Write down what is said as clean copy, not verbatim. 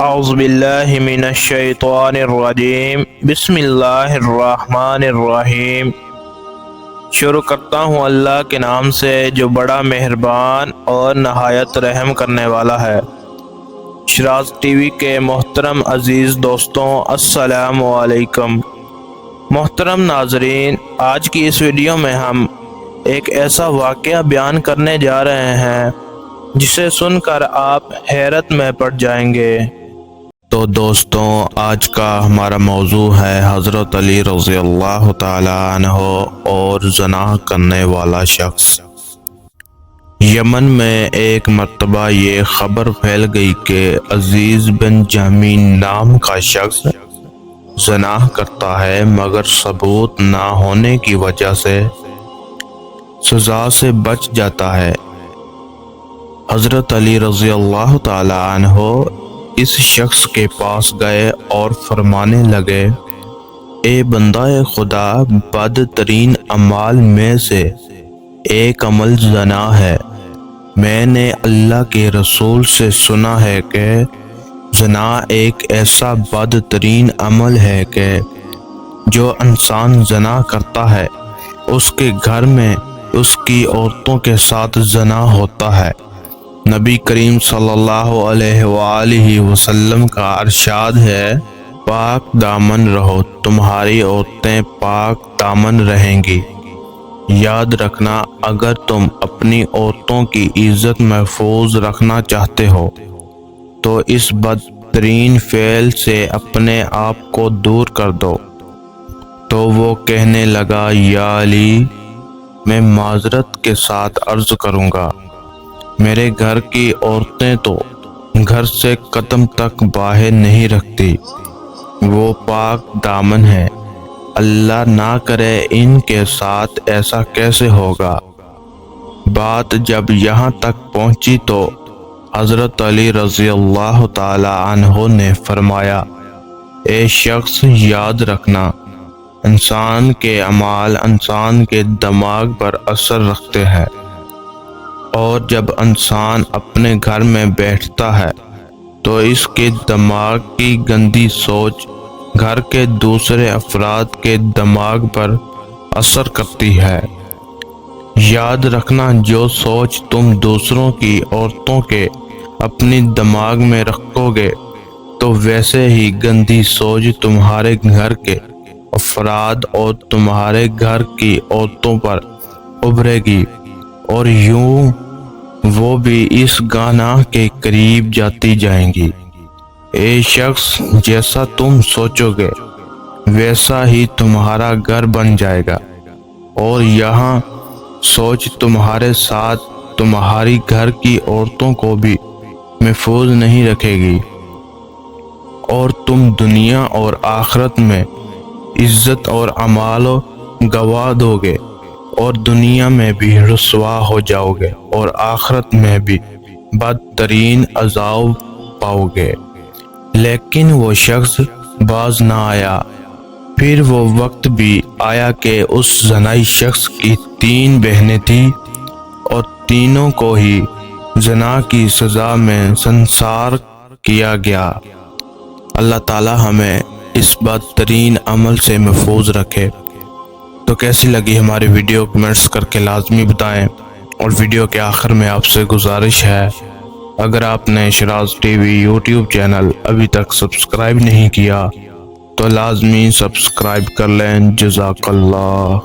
اعوذ باللہ من الشیطان الرجیم بسم اللہ الرحمن الرحیم۔ شروع کرتا ہوں اللہ کے نام سے جو بڑا مہربان اور نہایت رحم کرنے والا ہے۔ شراز ٹی وی کے محترم عزیز دوستوں، السلام علیکم۔ محترم ناظرین، آج کی اس ویڈیو میں ہم ایک ایسا واقعہ بیان کرنے جا رہے ہیں جسے سن کر آپ حیرت میں پڑ جائیں گے۔ تو دوستوں، آج کا ہمارا موضوع ہے حضرت علی رضی اللہ تعالی عنہ اور زنا کرنے والا شخص۔ یمن میں ایک مرتبہ یہ خبر پھیل گئی کہ عزیز بن جہمی نام کا شخص زنا کرتا ہے، مگر ثبوت نہ ہونے کی وجہ سے سزا سے بچ جاتا ہے۔ حضرت علی رضی اللہ تعالی عنہ اس شخص کے پاس گئے اور فرمانے لگے، اے بندہ خدا، بدترین اعمال میں سے ایک عمل زنا ہے۔ میں نے اللہ کے رسول سے سنا ہے کہ زنا ایک ایسا بدترین عمل ہے کہ جو انسان زنا کرتا ہے اس کے گھر میں اس کی عورتوں کے ساتھ زنا ہوتا ہے۔ نبی کریم صلی اللہ علیہ وآلہ وسلم کا ارشاد ہے، پاک دامن رہو، تمہاری عورتیں پاک دامن رہیں گی۔ یاد رکھنا، اگر تم اپنی عورتوں کی عزت محفوظ رکھنا چاہتے ہو تو اس بدترین فعل سے اپنے آپ کو دور کر دو۔ تو وہ کہنے لگا، یا علی، میں معذرت کے ساتھ عرض کروں گا، میرے گھر کی عورتیں تو گھر سے قدم تک باہر نہیں رکھتی، وہ پاک دامن ہیں، اللہ نہ کرے ان کے ساتھ ایسا کیسے ہوگا۔ بات جب یہاں تک پہنچی تو حضرت علی رضی اللہ تعالی عنہ نے فرمایا، اے شخص، یاد رکھنا، انسان کے اعمال انسان کے دماغ پر اثر رکھتے ہیں، اور جب انسان اپنے گھر میں بیٹھتا ہے تو اس کے دماغ کی گندی سوچ گھر کے دوسرے افراد کے دماغ پر اثر کرتی ہے۔ یاد رکھنا، جو سوچ تم دوسروں کی عورتوں کے اپنی دماغ میں رکھو گے تو ویسے ہی گندی سوچ تمہارے گھر کے افراد اور تمہارے گھر کی عورتوں پر ابھرے گی، اور یوں وہ بھی اس گناہ کے قریب جاتی جائیں گی۔ اے شخص، جیسا تم سوچو گے ویسا ہی تمہارا گھر بن جائے گا، اور یہاں سوچ تمہارے ساتھ تمہاری گھر کی عورتوں کو بھی محفوظ نہیں رکھے گی، اور تم دنیا اور آخرت میں عزت اور اعمال گنوا دو گے، اور دنیا میں بھی رسوا ہو جاؤ گے اور آخرت میں بھی بدترین عذاب پاؤ گے۔ لیکن وہ شخص باز نہ آیا۔ پھر وہ وقت بھی آیا کہ اس زنائی شخص کی 3 بہنیں تھیں، اور تینوں کو ہی زنا کی سزا میں سنسار کیا گیا۔ اللہ تعالی ہمیں اس بدترین عمل سے محفوظ رکھے۔ تو کیسی لگی ہماری ویڈیو کمنٹس کر کے لازمی بتائیں، اور ویڈیو کے آخر میں آپ سے گزارش ہے، اگر آپ نے Shiraz T V YouTube channel ابھی تک سبسکرائب نہیں کیا تو لازمی سبسکرائب کر لیں۔ جزاک اللہ۔